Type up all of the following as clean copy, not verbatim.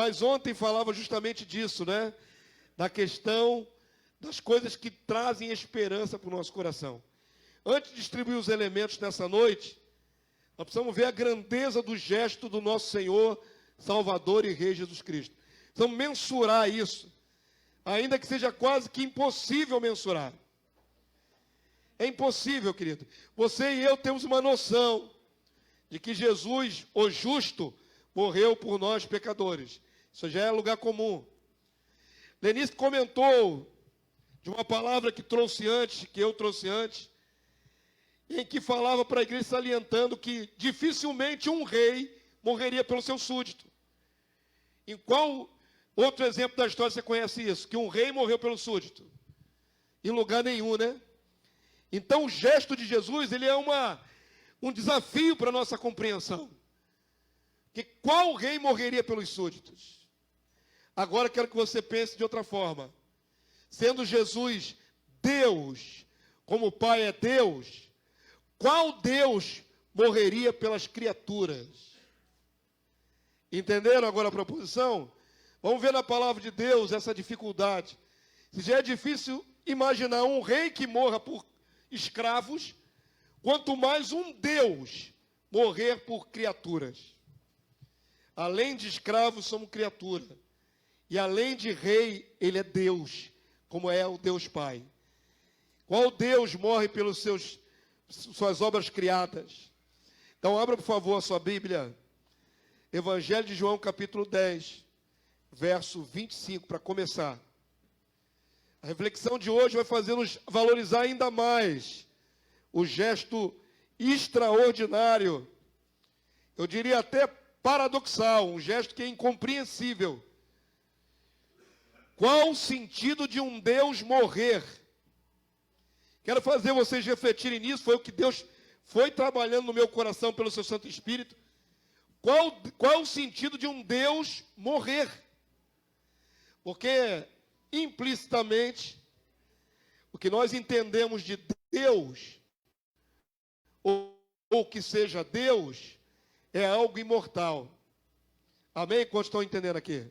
Mas ontem falava justamente disso, né? Da questão das coisas que trazem esperança para o nosso coração. Antes de distribuir os elementos nessa noite, nós precisamos ver a grandeza do gesto do nosso Senhor, Salvador e Rei Jesus Cristo. Precisamos mensurar isso, ainda que seja quase que impossível mensurar. É impossível, querido. Você e eu temos uma noção de que Jesus, o justo, morreu por nós pecadores. Isso já é lugar comum. Lenice comentou de uma palavra que eu trouxe antes, em que falava para a igreja salientando que dificilmente um rei morreria pelo seu súdito. Em qual outro exemplo da história você conhece isso? Que um rei morreu pelo súdito? Em lugar nenhum, né? Então o gesto de Jesus, ele é um desafio para a nossa compreensão. Que qual rei morreria pelos súditos? Agora quero que você pense de outra forma. Sendo Jesus Deus, como o Pai é Deus, qual Deus morreria pelas criaturas? Entenderam agora a proposição? Vamos ver na palavra de Deus essa dificuldade. Se já é difícil imaginar um rei que morra por escravos, quanto mais um Deus morrer por criaturas. Além de escravos, somos criatura. E além de rei, ele é Deus, como é o Deus Pai. Qual Deus morre pelas suas obras criadas? Então abra, por favor, a sua Bíblia. Evangelho de João, capítulo 10, verso 25, para começar. A reflexão de hoje vai fazer-nos valorizar ainda mais o gesto extraordinário, eu diria até paradoxal, um gesto que é incompreensível. Qual o sentido de um Deus morrer? Quero fazer vocês refletirem nisso, foi o que Deus foi trabalhando no meu coração pelo seu Santo Espírito. Qual o sentido de um Deus morrer? Porque implicitamente, o que nós entendemos de Deus, ou que seja Deus, é algo imortal. Amém? Quantos estão entendendo aqui?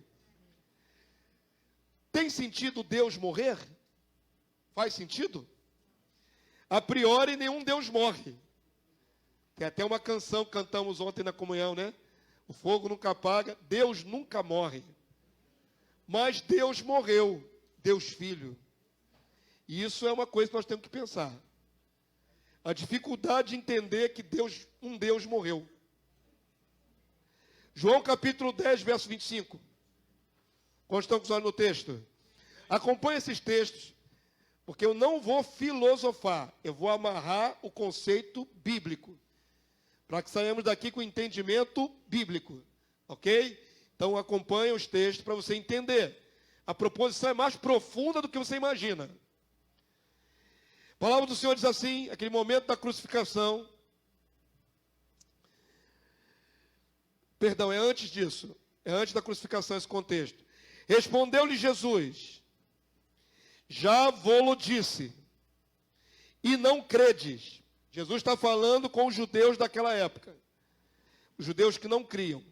Tem sentido Deus morrer? Faz sentido? A priori, nenhum Deus morre. Tem até uma canção que cantamos ontem na comunhão, né? O fogo nunca apaga, Deus nunca morre. Mas Deus morreu, Deus Filho. E isso é uma coisa que nós temos que pensar. A dificuldade de entender que um Deus morreu. João capítulo 10, verso 25. Quando estão com os olhos no texto? Acompanhe esses textos, porque eu não vou filosofar, eu vou amarrar o conceito bíblico, para que saiamos daqui com entendimento bíblico, ok? Então acompanhe os textos para você entender. A proposição é mais profunda do que você imagina. A palavra do Senhor diz assim, aquele momento da crucificação. Perdão, é antes disso. É antes da crucificação esse contexto. Respondeu-lhe Jesus, já vô-lo disse, e não credes. Jesus está falando com os judeus daquela época. Os judeus que não criam.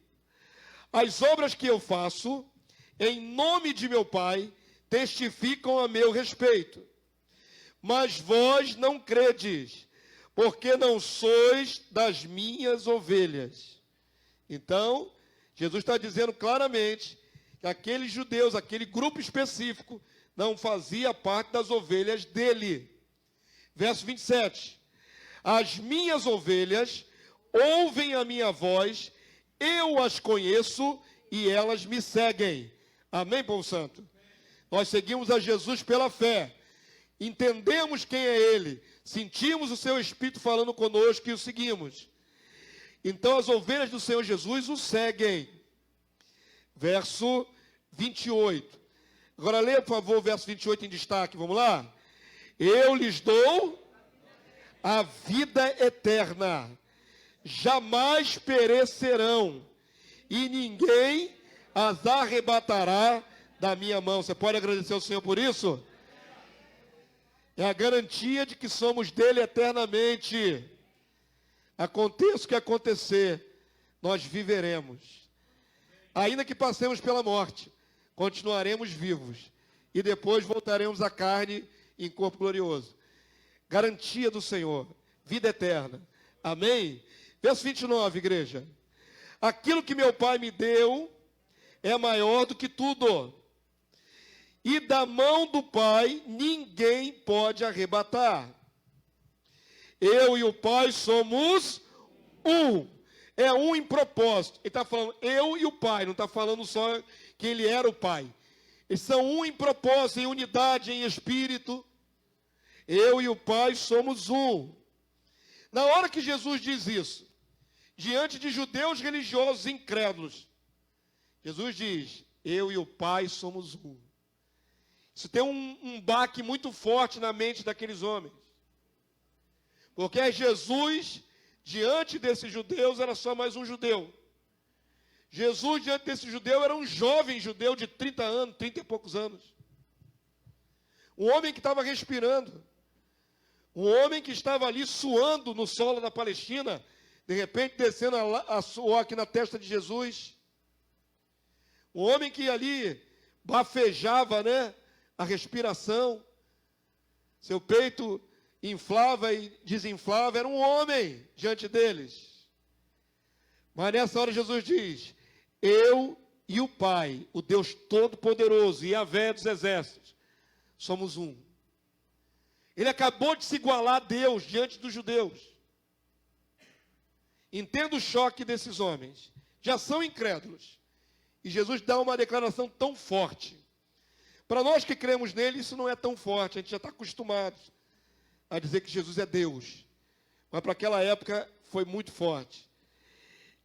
As obras que eu faço, em nome de meu Pai, testificam a meu respeito. Mas vós não credes, porque não sois das minhas ovelhas. Então, Jesus está dizendo claramente que aqueles judeus, aquele grupo específico, não fazia parte das ovelhas dele. Verso 27. As minhas ovelhas ouvem a minha voz, eu as conheço e elas me seguem. Amém, povo santo? Nós seguimos a Jesus pela fé. Entendemos quem é Ele. Sentimos o seu Espírito falando conosco e o seguimos. Então as ovelhas do Senhor Jesus o seguem. Verso 28. Agora leia, por favor, o verso 28 em destaque. Vamos lá? Eu lhes dou a vida eterna. Jamais perecerão. E ninguém as arrebatará da minha mão. Você pode agradecer ao Senhor por isso? É a garantia de que somos dele eternamente. Aconteça o que acontecer, nós viveremos. Ainda que passemos pela morte, continuaremos vivos. E depois voltaremos à carne em corpo glorioso. Garantia do Senhor, vida eterna. Amém? Verso 29, igreja. Aquilo que meu Pai me deu é maior do que tudo. E da mão do Pai ninguém pode arrebatar. Eu e o Pai somos um. É um em propósito. Ele está falando eu e o Pai, não está falando só que ele era o Pai. Eles são um em propósito, em unidade, em espírito. Eu e o Pai somos um. Na hora que Jesus diz isso, diante de judeus religiosos incrédulos, Jesus diz, eu e o Pai somos um. Isso tem um baque muito forte na mente daqueles homens. Porque Jesus, diante desses judeus, era só mais um judeu. Jesus, diante desse judeu, era um jovem judeu de 30 anos, 30 e poucos anos. Um homem que estava respirando. Um homem que estava ali suando no solo da Palestina, de repente descendo a suor aqui na testa de Jesus. Um homem que ali bafejava, né, a respiração. Seu peito inflava e desinflava, era um homem diante deles. Mas nessa hora Jesus diz, eu e o Pai, o Deus Todo-Poderoso, Yahvé dos Exércitos, somos um. Ele acabou de se igualar a Deus diante dos judeus. Entenda o choque desses homens. Já são incrédulos. E Jesus dá uma declaração tão forte. Para nós que cremos nele, isso não é tão forte. A gente já está acostumado a dizer que Jesus é Deus. Mas para aquela época foi muito forte.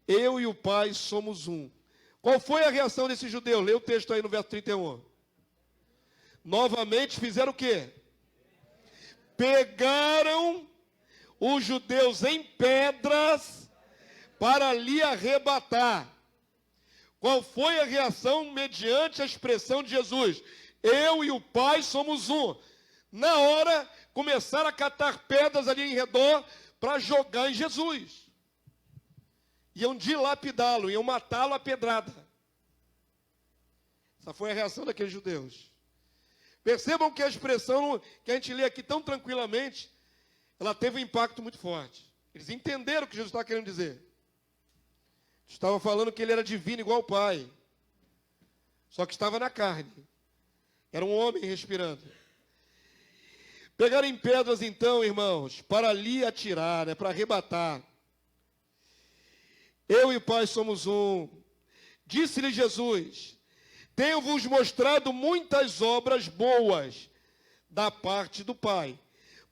Eu e o Pai somos um. Qual foi a reação desse judeu? Lê o texto aí no verso 31. Novamente fizeram o quê? Pegaram os judeus em pedras para lhe arrebatar. Qual foi a reação mediante a expressão de Jesus? Eu e o Pai somos um. Na hora, começaram a catar pedras ali em redor para jogar em Jesus. Iam dilapidá-lo, iam matá-lo a pedrada. Essa foi a reação daqueles judeus. Percebam que a expressão que a gente lê aqui tão tranquilamente, ela teve um impacto muito forte. Eles entenderam o que Jesus estava querendo dizer. Estava falando que ele era divino igual o Pai. Só que estava na carne. Era um homem respirando. Pegaram em pedras então, irmãos, para lhe atirar, para arrebatar. Eu e o Pai somos um. Disse-lhe Jesus, tenho-vos mostrado muitas obras boas da parte do Pai.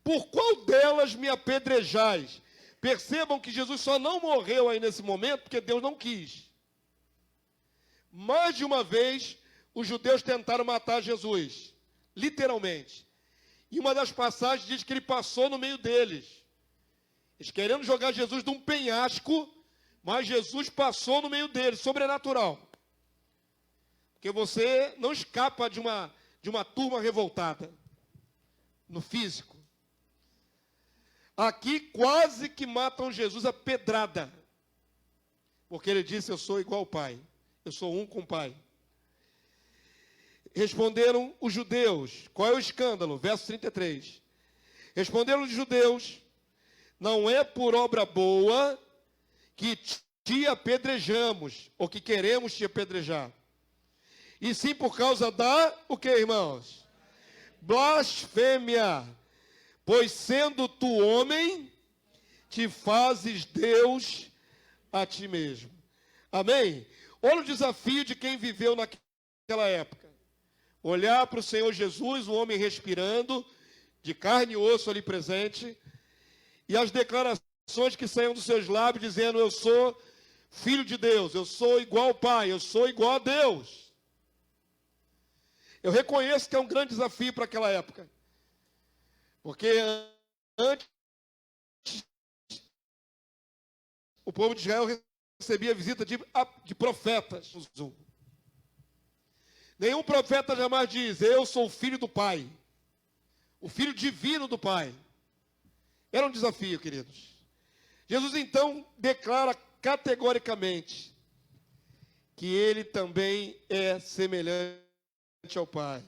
Por qual delas me apedrejais? Percebam que Jesus só não morreu aí nesse momento porque Deus não quis. Mais de uma vez, os judeus tentaram matar Jesus, literalmente. E uma das passagens diz que ele passou no meio deles. Eles querendo jogar Jesus de um penhasco, mas Jesus passou no meio deles, sobrenatural. Porque você não escapa de uma turma revoltada, no físico. Aqui quase que matam Jesus a pedrada. Porque ele disse, eu sou igual ao Pai. Eu sou um com o Pai. Responderam os judeus. Qual é o escândalo? Verso 33. Responderam os judeus, não é por obra boa que te apedrejamos, ou que queremos te apedrejar. E sim por causa da, o que, irmãos? Blasfêmia. Pois sendo tu homem, te fazes Deus a ti mesmo. Amém? Olha o desafio de quem viveu naquela época. Olhar para o Senhor Jesus, um homem respirando, de carne e osso ali presente, e as declarações que saíam dos seus lábios dizendo, eu sou filho de Deus, eu sou igual ao Pai, eu sou igual a Deus. Eu reconheço que é um grande desafio para aquela época. Porque antes, o povo de Israel recebia visita de profetas. Nenhum profeta jamais diz, eu sou o filho do Pai. O filho divino do Pai. Era um desafio, queridos. Jesus então declara categoricamente que ele também é semelhante ao Pai.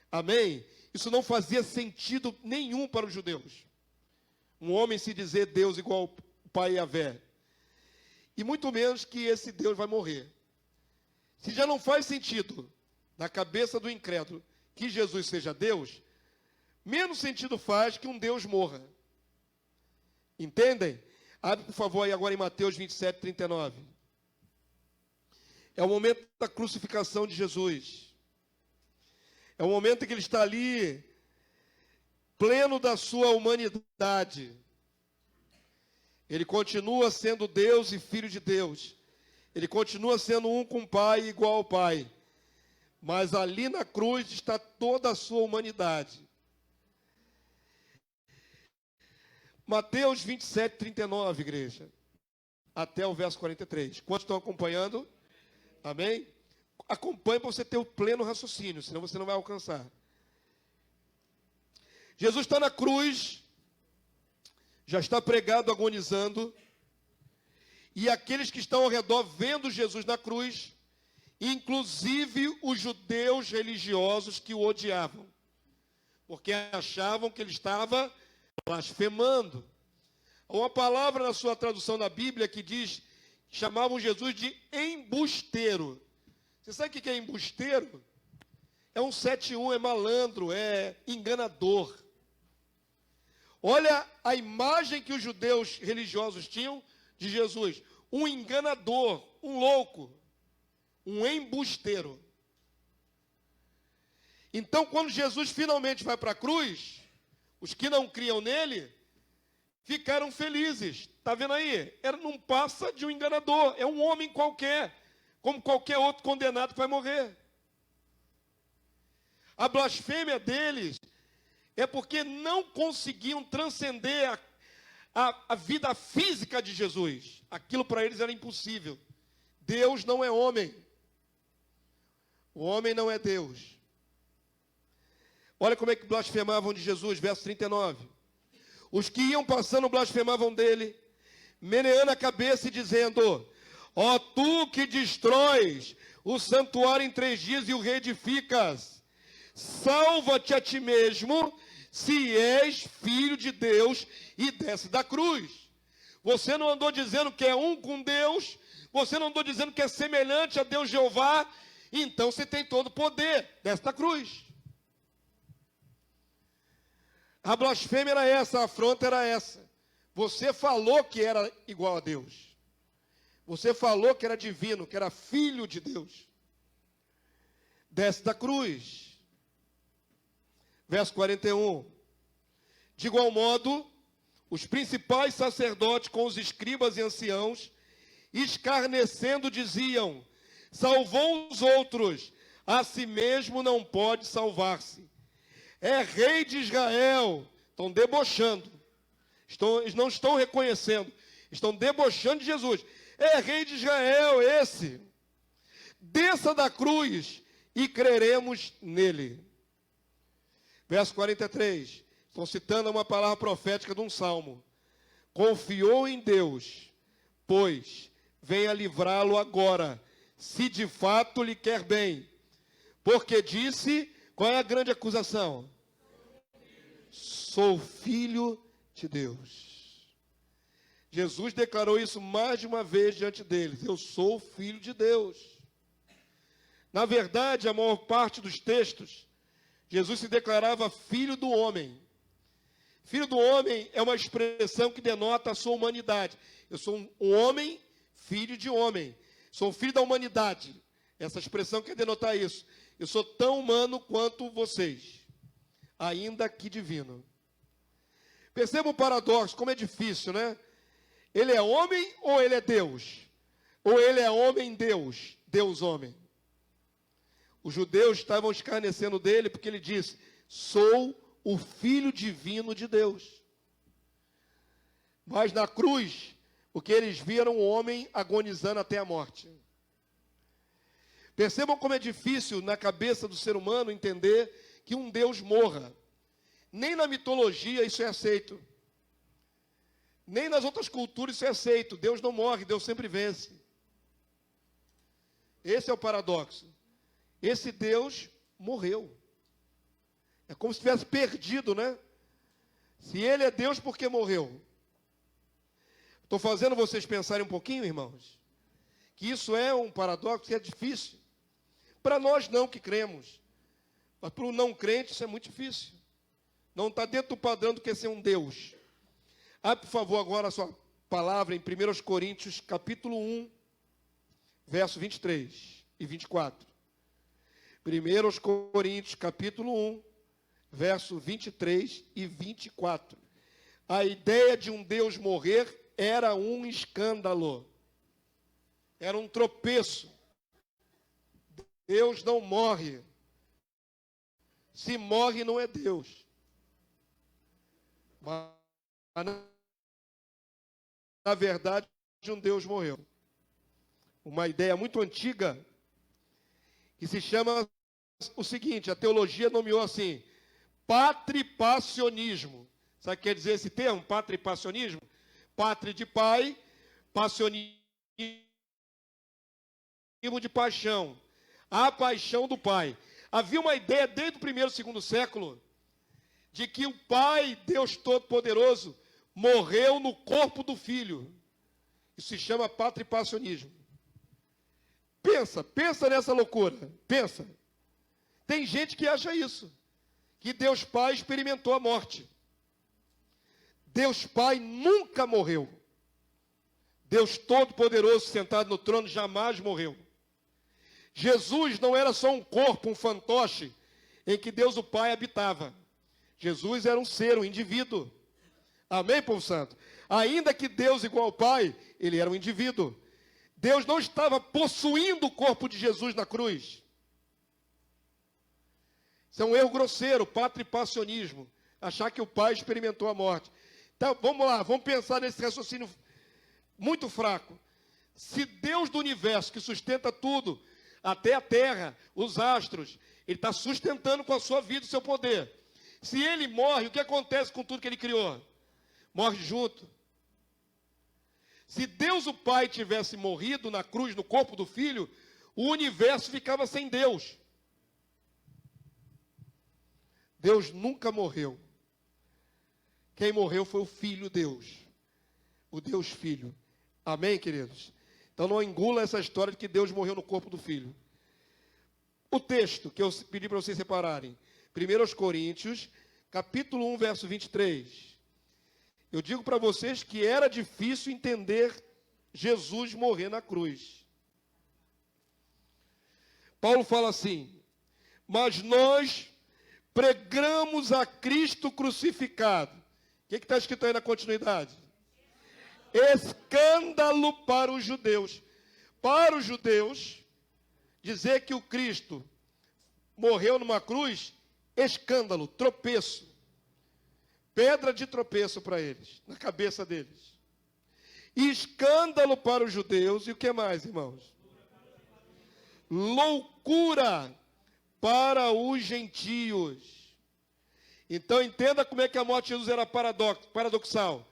Amém? Isso não fazia sentido nenhum para os judeus. Um homem se dizer Deus igual ao Pai Yahvé. E muito menos que esse Deus vai morrer. Se já não faz sentido na cabeça do incrédulo que Jesus seja Deus, menos sentido faz que um Deus morra. Entendem? Abre, por favor, aí agora em Mateus 27, 39. É o momento da crucificação de Jesus. É o momento em que ele está ali, pleno da sua humanidade. Ele continua sendo Deus e Filho de Deus. Ele continua sendo um com o Pai, igual ao Pai. Mas ali na cruz está toda a sua humanidade. Mateus 27, 39, igreja. Até o verso 43. Quantos estão acompanhando? Amém? Acompanhe para você ter o pleno raciocínio, senão você não vai alcançar. Jesus está na cruz, já está pregado, agonizando, e aqueles que estão ao redor vendo Jesus na cruz, inclusive os judeus religiosos que o odiavam, porque achavam que ele estava blasfemando. Há uma palavra na sua tradução da Bíblia que diz, chamavam Jesus de embusteiro. Você sabe o que é embusteiro? É um 71, é malandro, é enganador. Olha a imagem que os judeus religiosos tinham de Jesus. Um enganador, um louco, um embusteiro. Então, quando Jesus finalmente vai para a cruz, os que não criam nele ficaram felizes. Está vendo aí? Não passa de um enganador, é um homem qualquer, como qualquer outro condenado que vai morrer. A blasfêmia deles é porque não conseguiam transcender a vida física de Jesus. Aquilo para eles era impossível. Deus não é homem. O homem não é Deus. Olha como é que blasfemavam de Jesus, verso 39. Os que iam passando blasfemavam dele, meneando a cabeça e dizendo: ó tu que destróis o santuário em 3 dias e o reedificas, salva-te a ti mesmo, se és filho de Deus, e desce da cruz. Você não andou dizendo que é um com Deus, você não andou dizendo que é semelhante a Deus Jeová, então você tem todo o poder, desce da cruz. A blasfêmia era essa, a afronta era essa. Você falou que era igual a Deus. Você falou que era divino, que era filho de Deus. Desce da cruz. Verso 41. De igual modo, os principais sacerdotes com os escribas e anciãos, escarnecendo, diziam: salvou os outros, a si mesmo não pode salvar-se. É rei de Israel. Estão debochando. Eles não estão reconhecendo. Estão debochando de Jesus. É rei de Israel esse. Desça da cruz e creremos nele. Verso 43. Estão citando uma palavra profética de um salmo. Confiou em Deus, pois venha livrá-lo agora, se de fato lhe quer bem. Porque disse, qual é a grande acusação? Sou filho de Deus. Jesus declarou isso mais de uma vez diante deles. Eu sou filho de Deus. Na verdade, a maior parte dos textos, Jesus se declarava filho do homem. Filho do homem é uma expressão que denota a sua humanidade. Eu sou um homem, filho de homem. Sou filho da humanidade. Essa expressão quer denotar isso. Eu sou tão humano quanto vocês, ainda que divino. Perceba o paradoxo, como é difícil, né? Ele é homem ou ele é Deus? Ou ele é homem-Deus, Deus-homem? Os judeus estavam escarnecendo dele porque ele disse: sou o Filho divino de Deus. Mas na cruz, o que eles viram, o homem agonizando até a morte. Percebam como é difícil na cabeça do ser humano entender que um Deus morra. Nem na mitologia isso é aceito. Nem nas outras culturas isso é aceito. Deus não morre, Deus sempre vence. Esse é o paradoxo. Esse Deus morreu. É como se tivesse perdido, né? Se ele é Deus, por que morreu? Estou fazendo vocês pensarem um pouquinho, irmãos, que isso é um paradoxo que é difícil. Para nós não que cremos, mas para o não crente isso é muito difícil. Não está dentro do padrão do que é ser um Deus. Abre, por favor, agora a sua palavra em 1 Coríntios, capítulo 1, verso 23 e 24. 1 Coríntios, capítulo 1, verso 23 e 24. A ideia de um Deus morrer era um escândalo. Era um tropeço. Deus não morre. Se morre, não é Deus. Mas, na verdade, um Deus morreu. Uma ideia muito antiga, que se chama o seguinte, a teologia nomeou assim, patripassionismo. Sabe o que quer dizer esse termo, patripassionismo? Pátria de pai, passionismo de paixão. A paixão do pai. Havia uma ideia desde o primeiro e segundo século de que o Pai, Deus Todo-Poderoso, morreu no corpo do Filho. Isso se chama patripassionismo. Pensa nessa loucura. Pensa. Tem gente que acha isso. Que Deus Pai experimentou a morte. Deus Pai nunca morreu. Deus Todo-Poderoso sentado no trono jamais morreu. Jesus não era só um corpo, um fantoche, em que Deus o Pai habitava. Jesus era um ser, um indivíduo. Amém, povo santo? Ainda que Deus igual ao Pai, ele era um indivíduo. Deus não estava possuindo o corpo de Jesus na cruz. Isso é um erro grosseiro, patripassionismo. Achar que o Pai experimentou a morte. Então, vamos lá, vamos pensar nesse raciocínio muito fraco. Se Deus do universo, que sustenta tudo, até a terra, os astros, ele está sustentando com a sua vida o seu poder. Se ele morre, o que acontece com tudo que ele criou? Morre junto. Se Deus o Pai tivesse morrido na cruz, no corpo do Filho, o universo ficava sem Deus. Deus nunca morreu. Quem morreu foi o Filho Deus. O Deus Filho. Amém, queridos? Então não engula essa história de que Deus morreu no corpo do Filho. O texto que eu pedi para vocês separarem. 1 Coríntios, capítulo 1, verso 23. Eu digo para vocês que era difícil entender Jesus morrer na cruz. Paulo fala assim, mas nós pregamos a Cristo crucificado. O que está escrito aí na continuidade? Escândalo para os judeus. Para os judeus, dizer que o Cristo morreu numa cruz, escândalo, tropeço. Pedra de tropeço para eles, na cabeça deles. E escândalo para os judeus, e o que mais, irmãos? Loucura para os gentios. Então entenda como é que a morte de Jesus era paradoxal.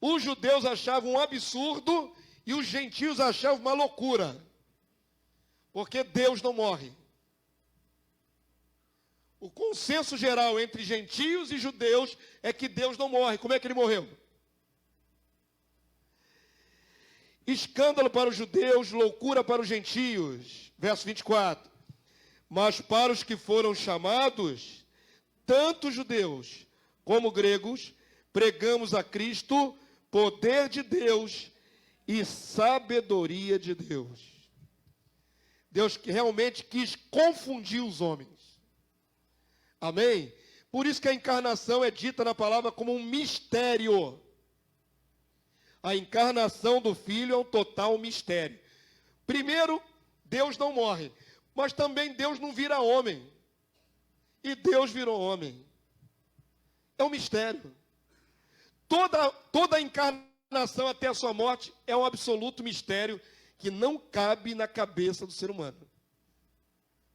Os judeus achavam um absurdo e os gentios achavam uma loucura. Porque Deus não morre. O consenso geral entre gentios e judeus é que Deus não morre. Como é que ele morreu? Escândalo para os judeus, loucura para os gentios. Verso 24. Mas para os que foram chamados, tanto judeus como gregos, pregamos a Cristo, poder de Deus e sabedoria de Deus. Deus realmente quis confundir os homens. Amém? Por isso que a encarnação é dita na palavra como um mistério. A encarnação do Filho é um total mistério. Primeiro, Deus não morre, mas também Deus não vira homem. E Deus virou homem. É um mistério. Toda a encarnação até a sua morte é um absoluto mistério que não cabe na cabeça do ser humano.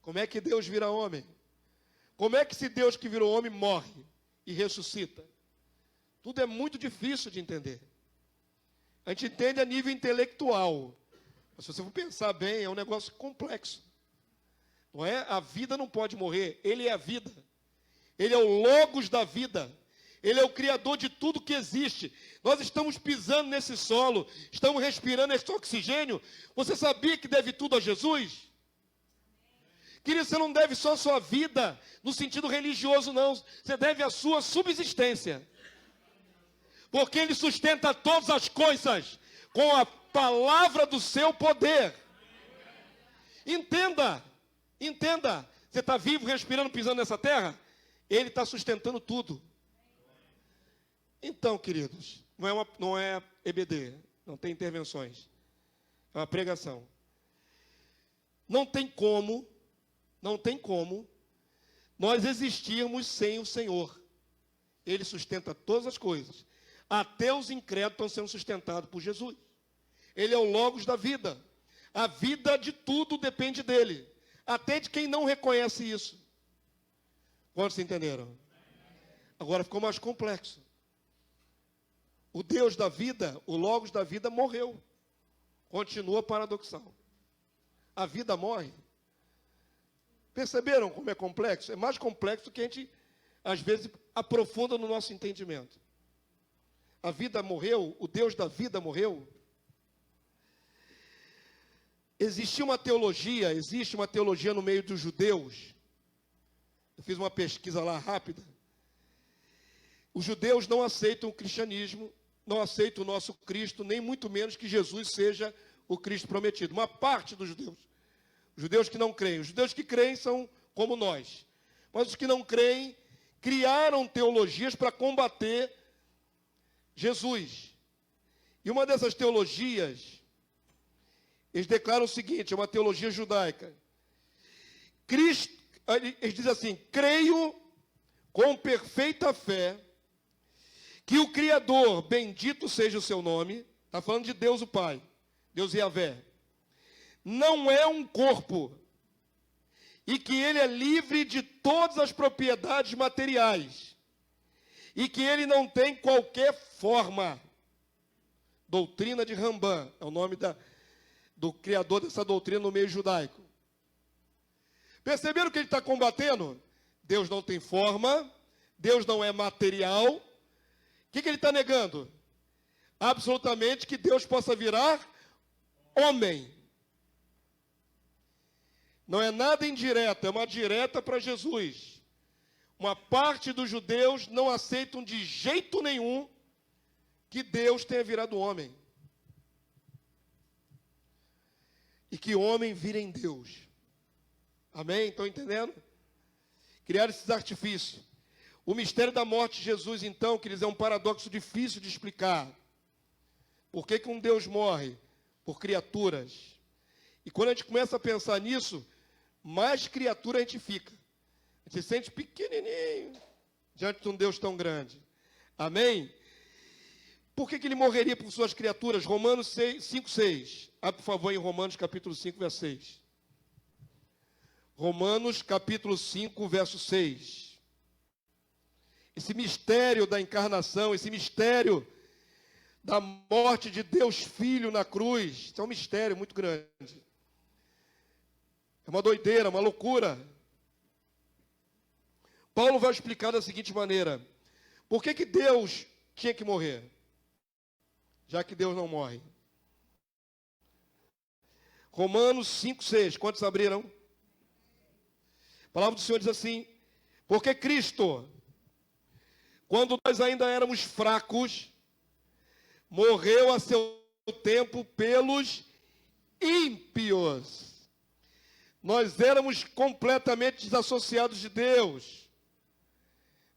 Como é que Deus vira homem? Como é que se Deus que virou homem morre e ressuscita? Tudo é muito difícil de entender. A gente entende a nível intelectual, Mas se você for pensar bem, é um negócio complexo. Não é? A vida não pode morrer. Ele é a vida. Ele é o logos da vida. Ele é o criador de tudo que existe. Nós estamos pisando nesse solo, estamos respirando esse oxigênio. Você sabia que deve tudo a Jesus? Querido, você não deve só a sua vida, no sentido religioso, não. Você deve a sua subsistência. Porque Ele sustenta todas as coisas com a palavra do seu poder. Entenda. Entenda, você está vivo, respirando, pisando nessa terra? Ele está sustentando tudo. Então, queridos, não é EBD, não tem intervenções. É uma pregação. Não tem como nós existirmos sem o Senhor. Ele sustenta todas as coisas. Até os incrédulos estão sendo sustentados por Jesus. Ele é o logos da vida. A vida de tudo depende dele. Até de quem não reconhece isso. Quantos entenderam? Agora ficou mais complexo. O Deus da vida, o logos da vida, morreu. Continua paradoxal. A vida morre. Perceberam como é complexo? É mais complexo do que a gente, às vezes, aprofunda no nosso entendimento. A vida morreu, o Deus da vida morreu. Existe uma teologia no meio dos judeus. Eu fiz uma pesquisa lá rápida. Os judeus não aceitam o cristianismo, não aceitam o nosso Cristo, nem muito menos que Jesus seja o Cristo prometido. Uma parte dos judeus. Os judeus que não creem. Os judeus que creem são como nós. Mas os que não creem criaram teologias para combater Jesus. E uma dessas teologias, eles declaram o seguinte, é uma teologia judaica. Cristo, eles dizem assim, creio com perfeita fé que o Criador, bendito seja o seu nome, está falando de Deus o Pai, Deus Yahvé, não é um corpo, e que ele é livre de todas as propriedades materiais, e que ele não tem qualquer forma. Doutrina de Rambam, é o nome do criador dessa doutrina no meio judaico. Perceberam que ele está combatendo? Deus não tem forma, Deus não é material. O que ele está negando? Absolutamente que Deus possa virar homem. Não é nada indireta, é uma direta para Jesus. Uma parte dos judeus não aceitam de jeito nenhum que Deus tenha virado homem. E que homem vire em Deus. Amém? Estão entendendo? Criaram esses artifícios. O mistério da morte de Jesus, então, queridos, é um paradoxo difícil de explicar. Por que um Deus morre? Por criaturas. E quando a gente começa a pensar nisso, mais criatura a gente fica. A gente se sente pequenininho diante de um Deus tão grande. Amém? Por que ele morreria por suas criaturas? Romanos 5:6. Abre, por favor, em Romanos capítulo 5, verso 6. Romanos capítulo 5, verso 6. Esse mistério da encarnação, esse mistério da morte de Deus Filho na cruz, isso é um mistério muito grande. É uma doideira, uma loucura. Paulo vai explicar da seguinte maneira. Por que Deus tinha que morrer? Já que Deus não morre. Romanos 5:6. Quantos abriram? A palavra do Senhor diz assim: porque Cristo, quando nós ainda éramos fracos, morreu a seu tempo pelos ímpios. Nós éramos completamente desassociados de Deus,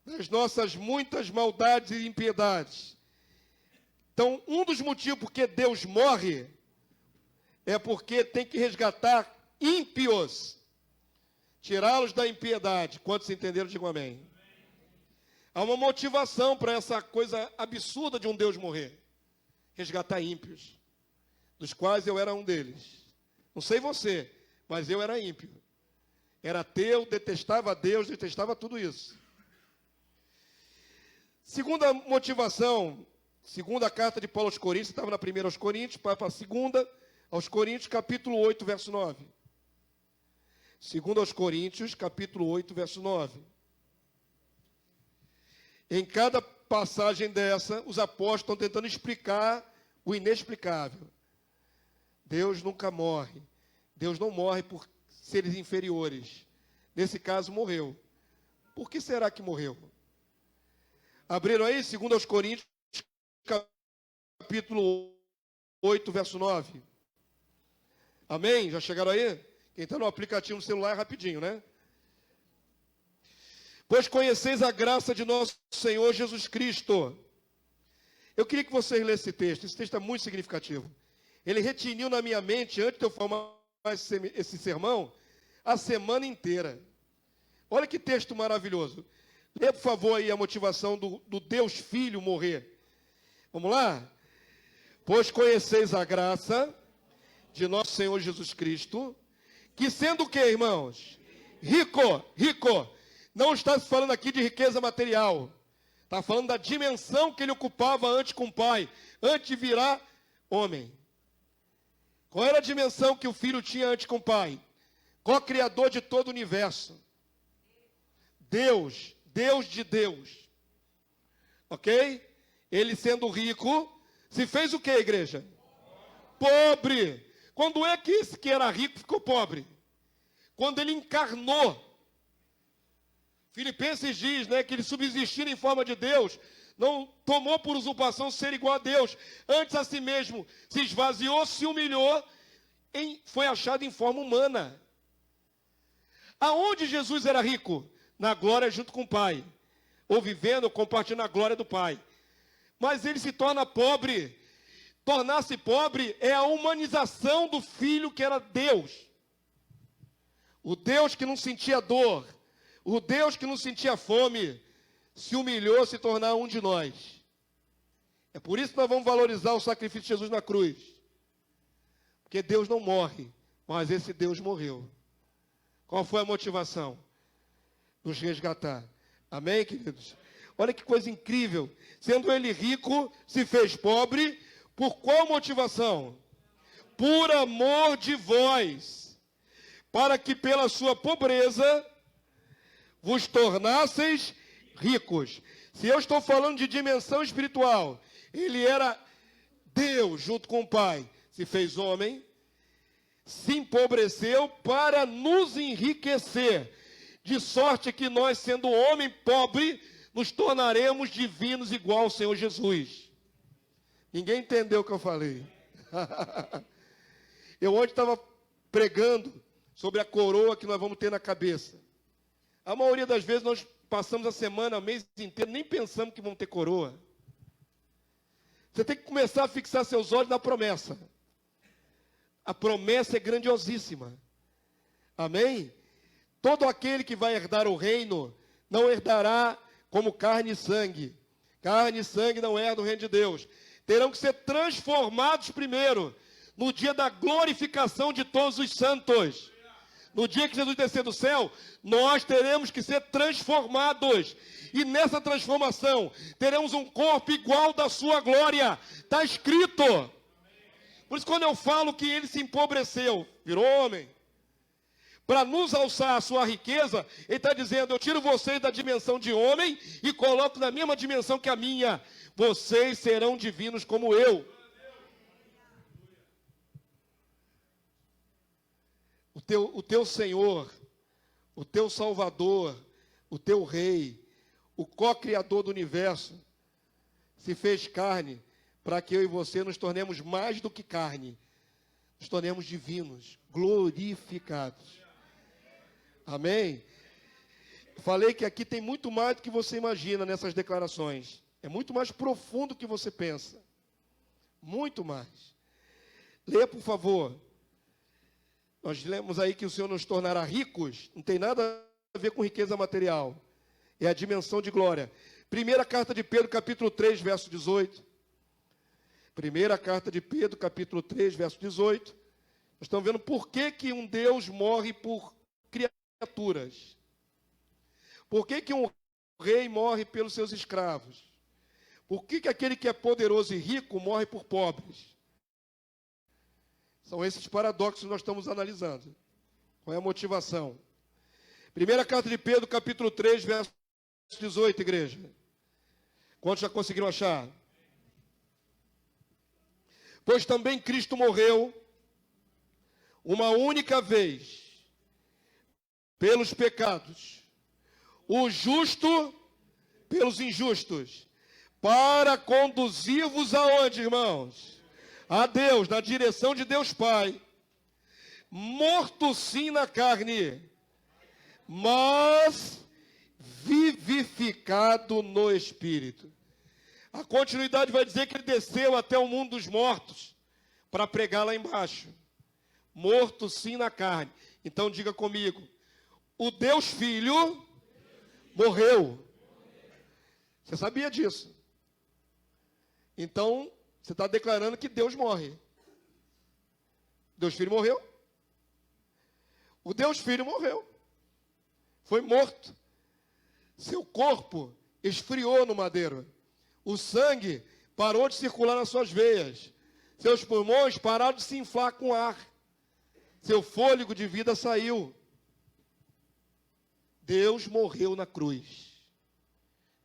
das nossas muitas maldades e impiedades. Então, um dos motivos por que Deus morre é porque tem que resgatar ímpios, tirá-los da impiedade. Quantos entenderam, digam amém. Há uma motivação para essa coisa absurda de um Deus morrer. Resgatar ímpios, dos quais eu era um deles. Não sei você, mas eu era ímpio. Era ateu, detestava Deus, detestava tudo isso. Segunda motivação, segunda carta de Paulo aos Coríntios, estava na primeira aos Coríntios, para a segunda, Aos Coríntios, capítulo 8, verso 9. Segundo aos Coríntios, capítulo 8, verso 9. Em cada passagem dessa, os apóstolos estão tentando explicar o inexplicável. Deus nunca morre. Deus não morre por seres inferiores. Nesse caso, morreu. Por que será que morreu? Abriram aí, segundo aos Coríntios, capítulo 8, verso 9. Amém? Já chegaram aí? Quem está no aplicativo no celular é rapidinho, né? Pois conheceis a graça de nosso Senhor Jesus Cristo. Eu queria que vocês lessem esse texto. Esse texto é muito significativo. Ele retiniu na minha mente, antes de eu formar esse sermão, a semana inteira. Olha que texto maravilhoso. Lê, por favor, aí a motivação do Deus Filho morrer. Vamos lá? Pois conheceis a graça de nosso Senhor Jesus Cristo, que sendo o quê, irmãos? Rico. Não está se falando aqui de riqueza material. Está falando da dimensão que ele ocupava antes com o Pai, antes de virar homem. Qual era a dimensão que o Filho tinha antes com o Pai? Co-criador de todo o universo. Deus de Deus. Ok? Ele sendo rico, se fez o que, igreja? Pobre. Quando é que esse que era rico ficou pobre? Quando ele encarnou. Filipenses diz, né, que ele subsistindo em forma de Deus, não tomou por usurpação ser igual a Deus. Antes a si mesmo se esvaziou, se humilhou, foi achado em forma humana. Aonde Jesus era rico? Na glória junto com o Pai. Ou vivendo, ou compartilhando a glória do Pai. Mas ele se torna pobre. Tornar-se pobre é a humanização do Filho que era Deus. O Deus que não sentia dor. O Deus que não sentia fome. Se humilhou a se tornar um de nós. É por isso que nós vamos valorizar o sacrifício de Jesus na cruz. Porque Deus não morre, mas esse Deus morreu. Qual foi a motivação? Nos resgatar. Amém, queridos? Olha que coisa incrível. Sendo ele rico, se fez pobre. Por qual motivação? Por amor de vós. Para que pela sua pobreza vos tornasseis ricos. Se eu estou falando de dimensão espiritual, ele era Deus junto com o Pai. Se fez homem, se empobreceu para nos enriquecer. De sorte que nós, sendo homem pobre, nos tornaremos divinos igual ao Senhor Jesus. Ninguém entendeu o que eu falei. Eu ontem estava pregando sobre a coroa que nós vamos ter na cabeça. A maioria das vezes nós passamos a semana, o mês inteiro, nem pensamos que vamos ter coroa. Você tem que começar a fixar seus olhos na promessa. A promessa é grandiosíssima. Amém? Todo aquele que vai herdar o reino, não herdará como carne e sangue. Carne e sangue não herdam o reino de Deus. Terão que ser transformados primeiro, no dia da glorificação de todos os santos. No dia que Jesus descer do céu, nós teremos que ser transformados. E nessa transformação, teremos um corpo igual da sua glória. Está escrito. Por isso, quando eu falo que ele se empobreceu, virou homem, para nos alçar a sua riqueza, ele está dizendo, eu tiro vocês da dimensão de homem e coloco na mesma dimensão que a minha. Vocês serão divinos como eu. O teu Senhor, o teu Salvador, o teu Rei, o co-criador do universo, se fez carne para que eu e você nos tornemos mais do que carne. Nos tornemos divinos, glorificados. Amém? Falei que aqui tem muito mais do que você imagina nessas declarações. É muito mais profundo do que você pensa. Muito mais. Leia, por favor. Nós lemos aí que o Senhor nos tornará ricos. Não tem nada a ver com riqueza material. É a dimensão de glória. Primeira carta de Pedro, capítulo 3, verso 18. Primeira carta de Pedro, capítulo 3, verso 18. Nós estamos vendo por que um Deus morre por criaturas. Por que um rei morre pelos seus escravos? Por que aquele que é poderoso e rico morre por pobres? São esses paradoxos que nós estamos analisando. Qual é a motivação? Primeira carta de Pedro, capítulo 3, verso 18, igreja. Quantos já conseguiram achar? Pois também Cristo morreu uma única vez pelos pecados, o justo pelos injustos, para conduzir-vos aonde, irmãos? A Deus, na direção de Deus Pai, morto sim na carne, mas vivificado no Espírito. A continuidade vai dizer que ele desceu até o mundo dos mortos para pregar lá embaixo. Morto sim na carne. Então diga comigo, o Deus Filho morreu. Você sabia disso? Então, você está declarando que Deus morre. Deus Filho morreu. O Deus Filho morreu. Foi morto. Seu corpo esfriou no madeiro. O sangue parou de circular nas suas veias. Seus pulmões pararam de se inflar com ar. Seu fôlego de vida saiu. Deus morreu na cruz.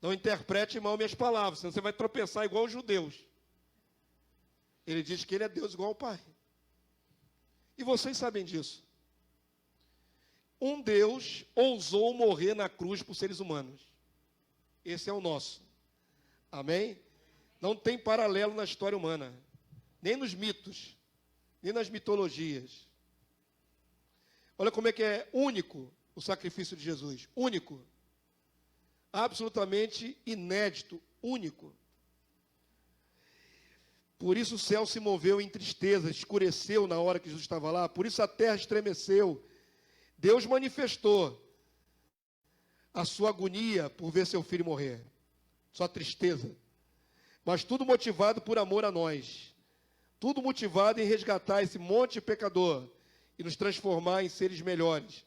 Não interprete mal minhas palavras, senão você vai tropeçar igual os judeus. Ele diz que ele é Deus igual ao Pai. E vocês sabem disso. Um Deus ousou morrer na cruz por seres humanos. Esse é o nosso. Amém? Não tem paralelo na história humana. Nem nos mitos. Nem nas mitologias. Olha como é que é único o sacrifício de Jesus. Único. Absolutamente inédito. Único. Por isso o céu se moveu em tristeza, escureceu na hora que Jesus estava lá. Por isso a terra estremeceu. Deus manifestou a sua agonia por ver seu filho morrer. Sua tristeza. Mas tudo motivado por amor a nós. Tudo motivado em resgatar esse monte de pecador e nos transformar em seres melhores.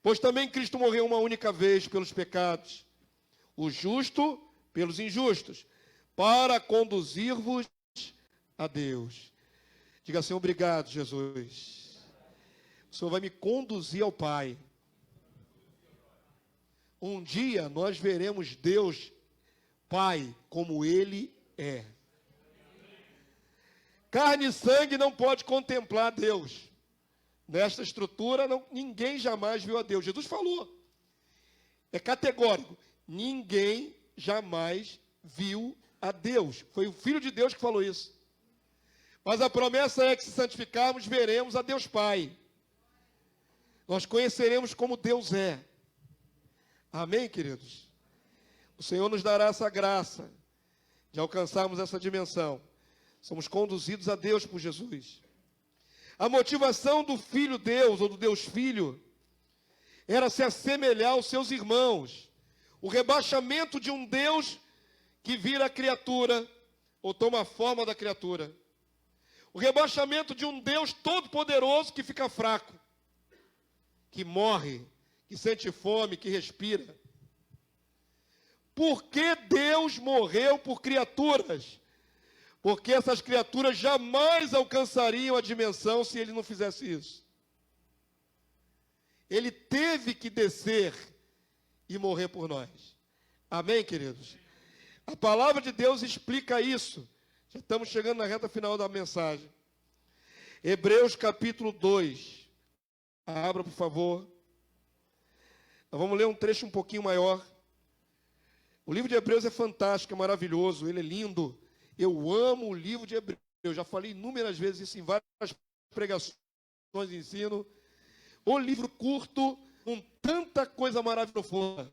Pois também Cristo morreu uma única vez pelos pecados, o justo pelos injustos, para conduzir-vos a Deus. Diga assim, obrigado, Jesus. O Senhor vai me conduzir ao Pai. Um dia nós veremos Deus, Pai, como Ele é. Carne e sangue não pode contemplar Deus. Nesta estrutura, ninguém jamais viu a Deus. Jesus falou. É categórico. Ninguém jamais viu a Deus. Foi o Filho de Deus que falou isso. Mas a promessa é que, se santificarmos, veremos a Deus Pai. Nós conheceremos como Deus é. Amém, queridos? O Senhor nos dará essa graça de alcançarmos essa dimensão. Somos conduzidos a Deus por Jesus. A motivação do Filho Deus, ou do Deus Filho, era se assemelhar aos seus irmãos. O rebaixamento de um Deus que vira criatura, ou toma a forma da criatura. O rebaixamento de um Deus todo-poderoso que fica fraco, que morre, que sente fome, que respira. Por que Deus morreu por criaturas? Porque essas criaturas jamais alcançariam a dimensão se ele não fizesse isso. Ele teve que descer e morrer por nós. Amém, queridos? A palavra de Deus explica isso. Já estamos chegando na reta final da mensagem. Hebreus capítulo 2. Abra, por favor. Nós vamos ler um trecho um pouquinho maior. O livro de Hebreus é fantástico, é maravilhoso, ele é lindo. Eu amo o livro de Hebreus. Eu já falei inúmeras vezes isso em várias pregações de ensino. O livro curto, com tanta coisa maravilhosa.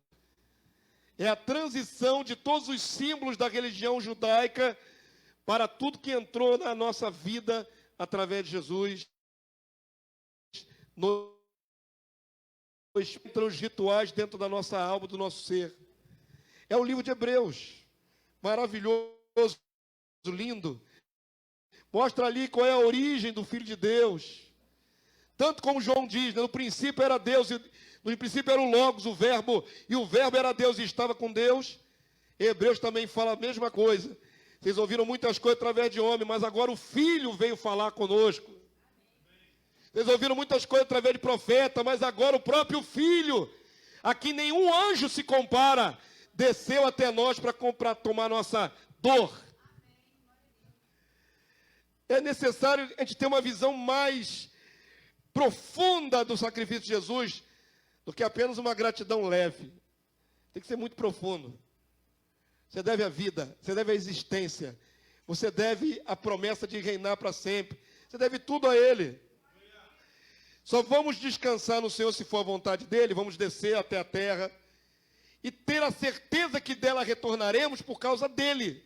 É a transição de todos os símbolos da religião judaica para tudo que entrou na nossa vida através de Jesus. Nos rituais dentro da nossa alma, do nosso ser. É o livro de Hebreus. Maravilhoso, lindo. Mostra ali qual é a origem do Filho de Deus. Tanto como João diz, no princípio era Deus, no princípio era o Logos, o Verbo, e o Verbo era Deus e estava com Deus. Hebreus também fala a mesma coisa. Vocês ouviram muitas coisas através de homem, mas agora o Filho veio falar conosco. Vocês ouviram muitas coisas através de profeta, mas agora o próprio Filho, a quem nenhum anjo se compara, desceu até nós para tomar nossa dor. É necessário a gente ter uma visão mais profunda do sacrifício de Jesus do que apenas uma gratidão leve. Tem que ser muito profundo. Você deve a vida, você deve a existência, você deve a promessa de reinar para sempre, você deve tudo a Ele. Só vamos descansar no Senhor se for a vontade dEle, vamos descer até a terra e ter a certeza que dela retornaremos por causa dEle.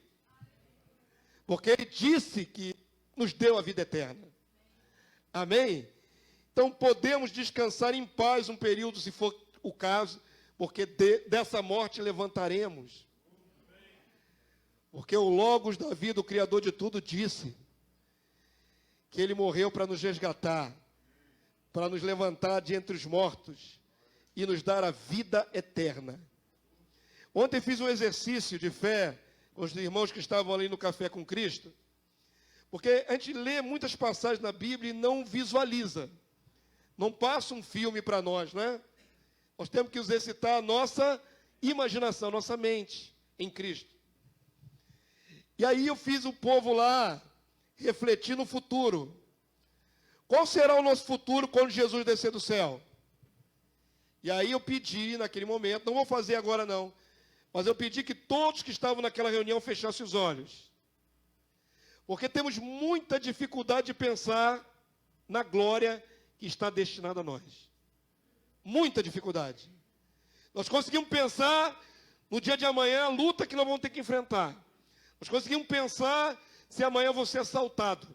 Porque Ele disse que nos deu a vida eterna. Amém? Então podemos descansar em paz um período, se for o caso, porque dessa morte levantaremos. Porque o Logos da vida, o Criador de tudo, disse que Ele morreu para nos resgatar, para nos levantar de entre os mortos e nos dar a vida eterna. Ontem fiz um exercício de fé com os irmãos que estavam ali no Café com Cristo, porque a gente lê muitas passagens na Bíblia e não visualiza. Não passa um filme para nós, né? Nós temos que exercitar a nossa imaginação, nossa mente em Cristo. E aí eu fiz o povo lá refletir no futuro. Qual será o nosso futuro quando Jesus descer do céu? E aí eu pedi naquele momento, não vou fazer agora não, mas eu pedi que todos que estavam naquela reunião fechassem os olhos. Porque temos muita dificuldade de pensar na glória que está destinada a nós. Muita dificuldade. Nós conseguimos pensar no dia de amanhã, a luta que nós vamos ter que enfrentar. Nós conseguimos pensar se amanhã eu vou ser assaltado.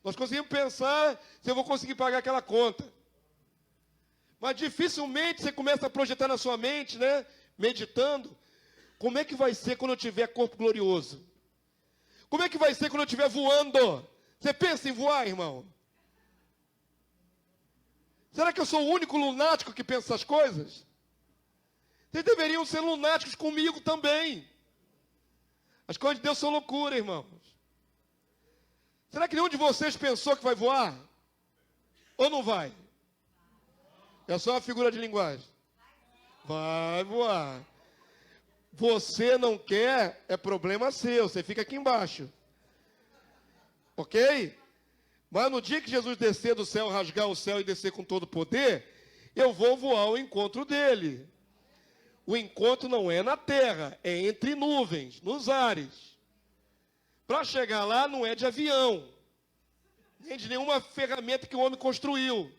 Nós conseguimos pensar se eu vou conseguir pagar aquela conta. Mas dificilmente você começa a projetar na sua mente, né? Meditando, como é que vai ser quando eu tiver corpo glorioso? Como é que vai ser quando eu estiver voando? Você pensa em voar, irmão? Será que eu sou o único lunático que pensa essas coisas? Vocês deveriam ser lunáticos comigo também. As coisas de Deus são loucura, irmãos. Será que nenhum de vocês pensou que vai voar? Ou não vai? É só uma figura de linguagem. Vai voar. Você não quer, é problema seu. Você fica aqui embaixo. Ok? Mas no dia que Jesus descer do céu, rasgar o céu e descer com todo o poder, eu vou voar ao encontro dele. O encontro não é na terra, é entre nuvens, nos ares. Para chegar lá não é de avião, nem de nenhuma ferramenta que o homem construiu.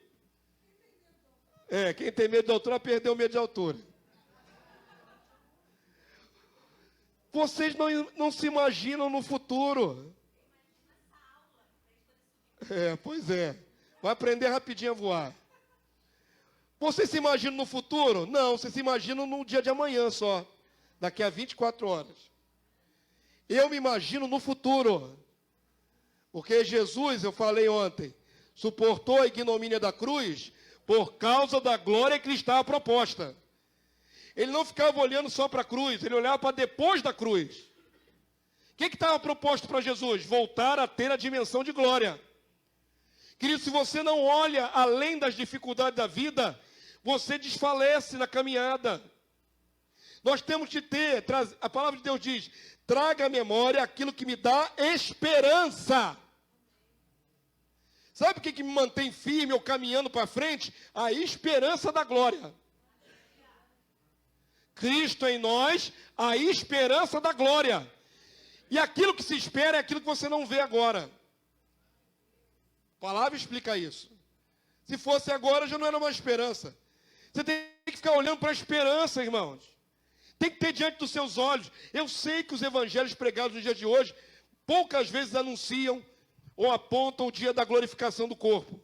Quem tem medo de altura perdeu o medo de altura. Vocês não se imaginam no futuro. Pois é. Vai aprender rapidinho a voar. Vocês se imaginam no futuro? Não, vocês se imaginam no dia de amanhã só. Daqui a 24 horas. Eu me imagino no futuro. Porque Jesus, eu falei ontem, suportou a ignomínia da cruz por causa da glória que lhe estava proposta. Ele não ficava olhando só para a cruz, ele olhava para depois da cruz. O que estava proposto para Jesus? Voltar a ter a dimensão de glória. Querido, se você não olha além das dificuldades da vida, você desfalece na caminhada. Nós temos que ter, a palavra de Deus diz, traga à memória aquilo que me dá esperança. Sabe o que me mantém firme ou caminhando para frente? A esperança da glória. Cristo em nós, a esperança da glória. E aquilo que se espera é aquilo que você não vê agora. A palavra explica isso. Se fosse agora, já não era uma esperança. Você tem que ficar olhando para a esperança, irmãos. Tem que ter diante dos seus olhos. Eu sei que os evangelhos pregados no dia de hoje, poucas vezes anunciam ou apontam o dia da glorificação do corpo.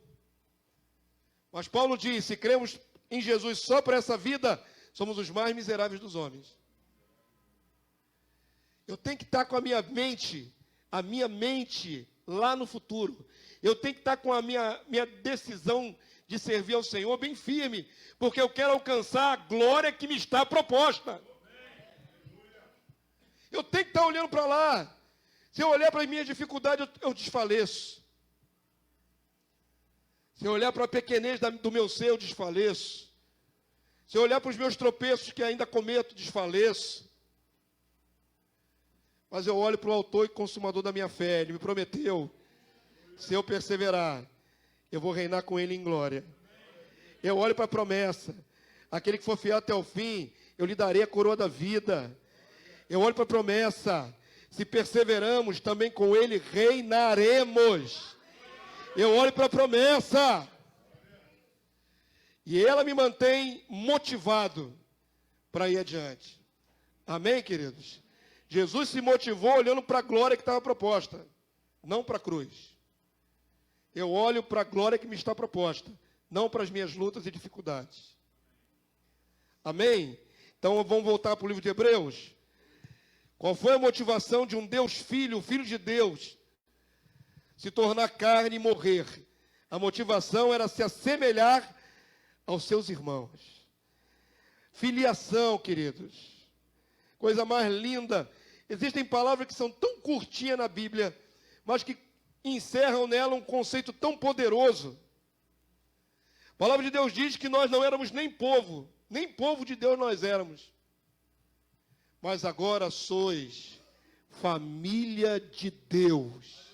Mas Paulo diz, se cremos em Jesus só para essa vida, somos os mais miseráveis dos homens. Eu tenho que estar com a minha mente lá no futuro. Eu tenho que estar com a minha decisão de servir ao Senhor bem firme, porque eu quero alcançar a glória que me está proposta. Eu tenho que estar olhando para lá. Se eu olhar para as minhas dificuldades, eu desfaleço. Se eu olhar para a pequenez do meu ser, eu desfaleço. Se eu olhar para os meus tropeços que ainda cometo, desfaleço. Mas eu olho para o autor e consumador da minha fé. Ele me prometeu, se eu perseverar, eu vou reinar com ele em glória. Eu olho para a promessa. Aquele que for fiel até o fim, eu lhe darei a coroa da vida. Eu olho para a promessa. Se perseveramos, também com ele reinaremos. Eu olho para a promessa. E ela me mantém motivado para ir adiante. Amém, queridos? Jesus se motivou olhando para a glória que estava proposta, não para a cruz. Eu olho para a glória que me está proposta, não para as minhas lutas e dificuldades. Amém? Então vamos voltar para o livro de Hebreus. Qual foi a motivação de um Deus Filho, Filho de Deus, se tornar carne e morrer? A motivação era se assemelhar aos seus irmãos. Filiação, queridos. Coisa mais linda. Existem palavras que são tão curtinhas na Bíblia, mas que encerram nela um conceito tão poderoso. A palavra de Deus diz que nós não éramos nem povo de Deus nós éramos. Mas agora sois família de Deus.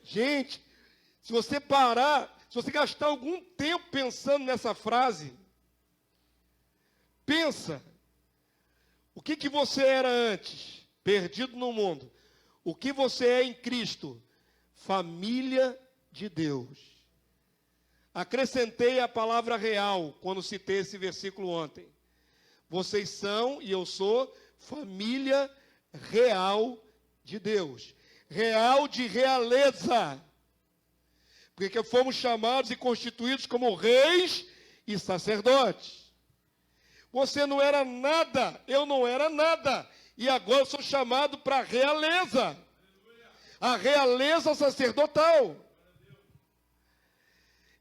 Gente, se você parar, se você gastar algum tempo pensando nessa frase, pensa, o que você era antes? Perdido no mundo. O que você é em Cristo? Família de Deus. Acrescentei a palavra real quando citei esse versículo ontem. Vocês são e eu sou família real de Deus. Real de realeza. Porque fomos chamados e constituídos como reis e sacerdotes. Você não era nada, eu não era nada. E agora eu sou chamado para a realeza. A realeza sacerdotal.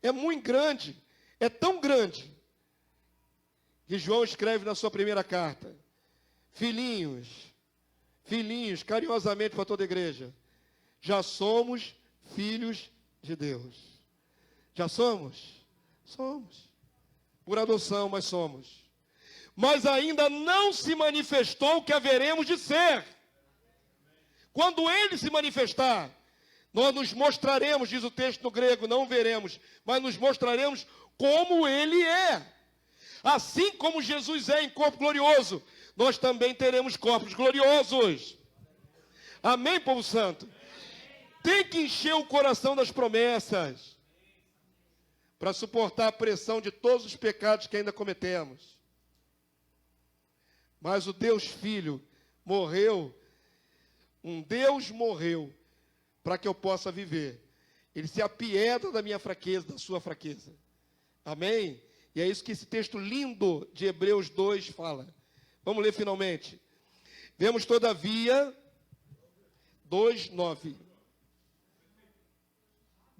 É muito grande, é tão grande, que João escreve na sua primeira carta: filhinhos, carinhosamente para toda a igreja, já somos filhos de Deus. Já somos? Somos. Por adoção, mas somos. Mas ainda não se manifestou o que haveremos de ser. Quando ele se manifestar, nós nos mostraremos, diz o texto no grego, não veremos, mas nos mostraremos como ele é. Assim como Jesus é em corpo glorioso, nós também teremos corpos gloriosos. Amém, povo santo? Tem que encher o coração das promessas para suportar a pressão de todos os pecados que ainda cometemos. Mas o Deus Filho morreu, um Deus morreu para que eu possa viver. Ele se apieda da minha fraqueza, da sua fraqueza. Amém? E é isso que esse texto lindo de Hebreus 2 fala. Vamos ler finalmente. Vemos todavia 2:9.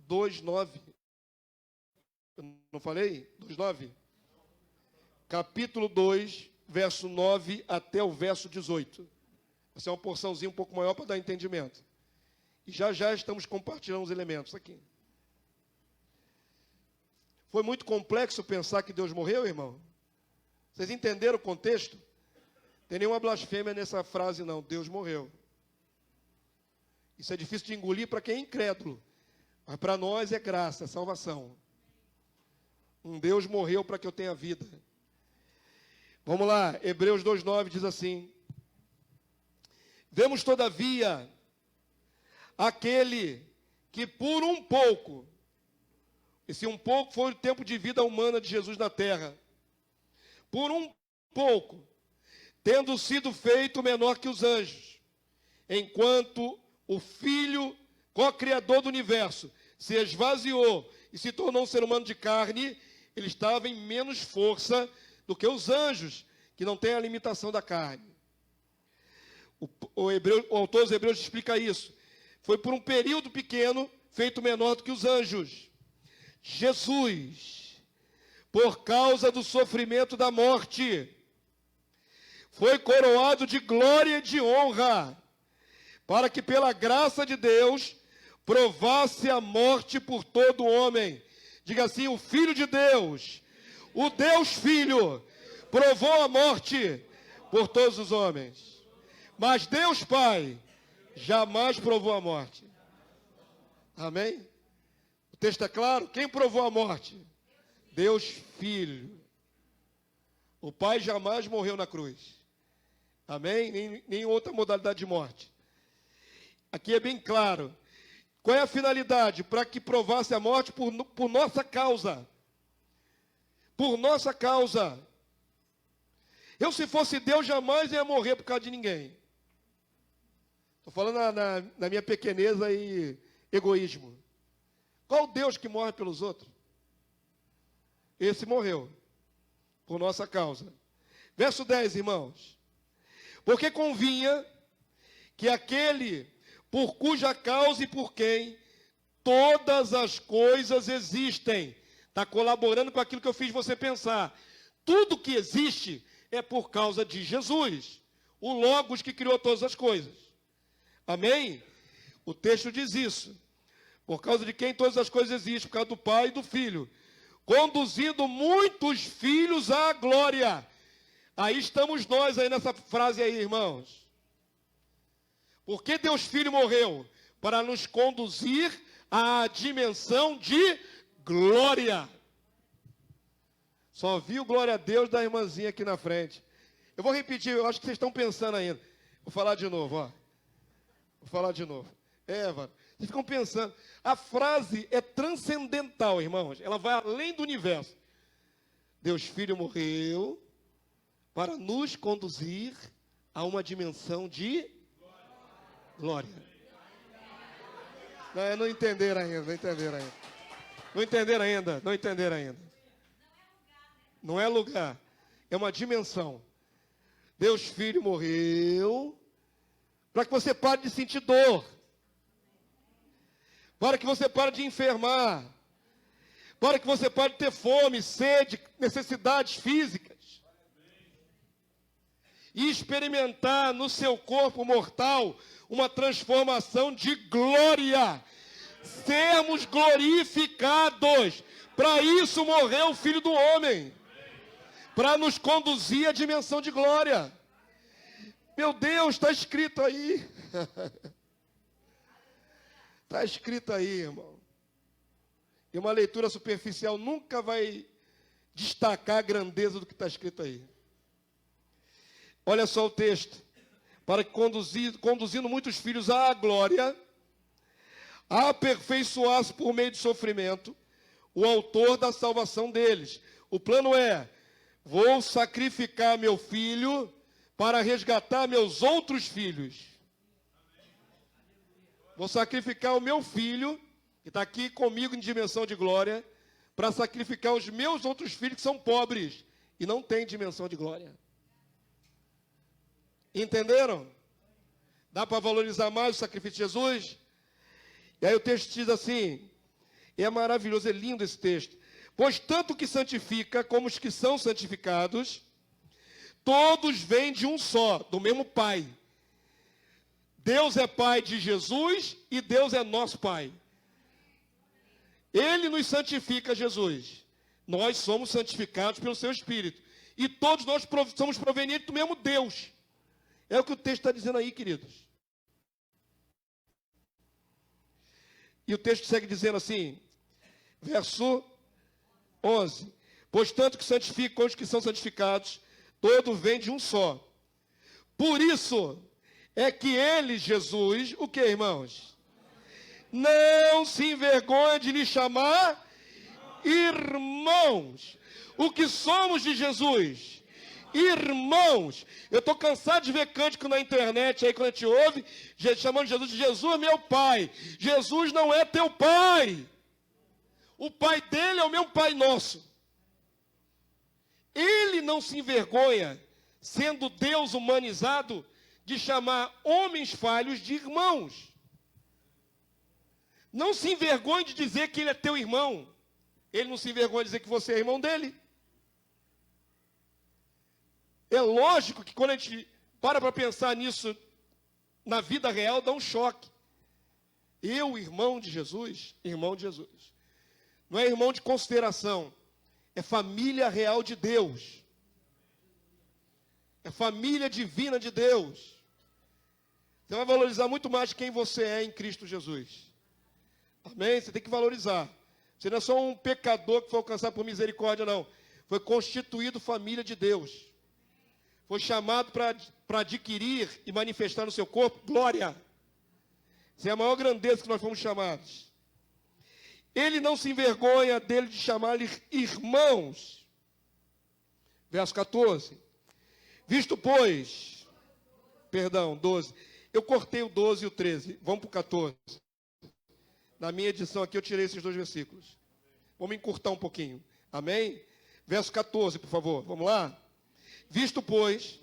2:9. Não falei? 2:9. Capítulo 2, verso 9 até o verso 18. Essa é uma porçãozinha um pouco maior para dar entendimento. E já estamos compartilhando os elementos aqui. Foi muito complexo pensar que Deus morreu, irmão? Vocês entenderam o contexto? Não tem nenhuma blasfêmia nessa frase, não. Deus morreu. Isso é difícil de engolir para quem é incrédulo. Mas para nós é graça, é salvação. Um Deus morreu para que eu tenha vida. Vamos lá, Hebreus 2:9 diz assim: vemos todavia aquele que por um pouco, esse um pouco foi o tempo de vida humana de Jesus na terra, por um pouco, tendo sido feito menor que os anjos, enquanto o Filho, co-criador do universo, se esvaziou e se tornou um ser humano de carne, ele estava em menos força do que os anjos, que não têm a limitação da carne. O autor dos Hebreus explica isso. Foi por um período pequeno, feito menor do que os anjos. Jesus, por causa do sofrimento da morte, foi coroado de glória e de honra, para que pela graça de Deus provasse a morte por todo homem. Diga assim: o Filho de Deus, o Deus Filho, provou a morte por todos os homens. Mas Deus Pai jamais provou a morte. Amém? O texto é claro? Quem provou a morte? Deus Filho. O Pai jamais morreu na cruz. Amém? Nem outra modalidade de morte. Aqui é bem claro. Qual é a finalidade? Para que provasse a morte por nossa causa. Por nossa causa. Eu, se fosse Deus, jamais ia morrer por causa de ninguém. Estou falando na minha pequeneza e egoísmo. Qual Deus que morre pelos outros? Esse morreu por nossa causa. Verso 10, irmãos. Porque convinha que aquele por cuja causa e por quem todas as coisas existem. Está colaborando com aquilo que eu fiz você pensar. Tudo que existe é por causa de Jesus, o Logos que criou todas as coisas. Amém? O texto diz isso. Por causa de quem todas as coisas existem, por causa do Pai e do Filho. Conduzindo muitos filhos à glória. Aí estamos nós aí nessa frase aí, irmãos. Por que Deus Filho morreu? Para nos conduzir à dimensão de glória. Só vi o glória a Deus da irmãzinha aqui na frente. Eu vou repetir, eu acho que vocês estão pensando ainda. Vou falar de novo, ó. Vou falar de novo. Mano. Vocês ficam pensando. A frase é transcendental, irmãos. Ela vai além do universo. Deus Filho morreu para nos conduzir a uma dimensão de glória. Não entenderam ainda, não entenderam ainda. Não entenderam ainda, não entenderam ainda. Não é lugar, é uma dimensão. Deus Filho morreu para que você pare de sentir dor. Para que você pare de enfermar. Para que você pare de ter fome, sede, necessidades físicas. E experimentar no seu corpo mortal uma transformação de glória. Sermos glorificados. Para isso morreu o Filho do Homem. Para nos conduzir à dimensão de glória. Meu Deus, está escrito aí. Está escrito aí, irmão. E uma leitura superficial nunca vai destacar a grandeza do que está escrito aí. Olha só o texto. Para que conduzindo muitos filhos à glória, aperfeiçoasse por meio de sofrimento o autor da salvação deles. O plano é: vou sacrificar meu filho para resgatar meus outros filhos. Vou sacrificar o meu filho, que está aqui comigo em dimensão de glória, para sacrificar os meus outros filhos que são pobres e não têm dimensão de glória. Entenderam? Dá para valorizar mais o sacrifício de Jesus? E aí o texto diz assim, é maravilhoso, é lindo esse texto. Pois tanto que santifica como os que são santificados, todos vêm de um só, do mesmo Pai. Deus é Pai de Jesus e Deus é nosso Pai. Ele nos santifica, Jesus. Nós somos santificados pelo seu Espírito. E todos nós somos provenientes do mesmo Deus. É o que o texto está dizendo aí, queridos. E o texto segue dizendo assim, verso 11. Pois tanto que santificam os que são santificados, todos vêm de um só. Por isso é que ele, Jesus, o que, irmãos? Não se envergonha de lhe chamar irmãos. O que somos de Jesus? Irmãos. Eu estou cansado de ver cântico na internet aí quando a gente ouve, chamando Jesus de Jesus é meu pai. Jesus não é teu pai. O pai dele é o mesmo pai nosso. Ele não se envergonha, sendo Deus humanizado, de chamar homens falhos de irmãos. Não se envergonhe de dizer que ele é teu irmão. Ele não se envergonha de dizer que você é irmão dele. É lógico que quando a gente para pensar nisso na vida real, dá um choque. Eu, irmão de Jesus, irmão de Jesus. Não é irmão de consideração, é família real de Deus. É família divina de Deus. Você vai valorizar muito mais quem você é em Cristo Jesus. Amém? Você tem que valorizar. Você não é só um pecador que foi alcançado por misericórdia, não. Foi constituído família de Deus. Foi chamado para adquirir e manifestar no seu corpo glória. Essa é a maior grandeza que nós fomos chamados. Ele não se envergonha dele de chamar-lhe irmãos. Verso 14. Visto, pois... Perdão, 12. Eu cortei o 12 e o 13. Vamos para o 14. Na minha edição aqui eu tirei esses dois versículos. Vamos encurtar um pouquinho. Amém? Verso 14, por favor. Vamos lá? Visto, pois,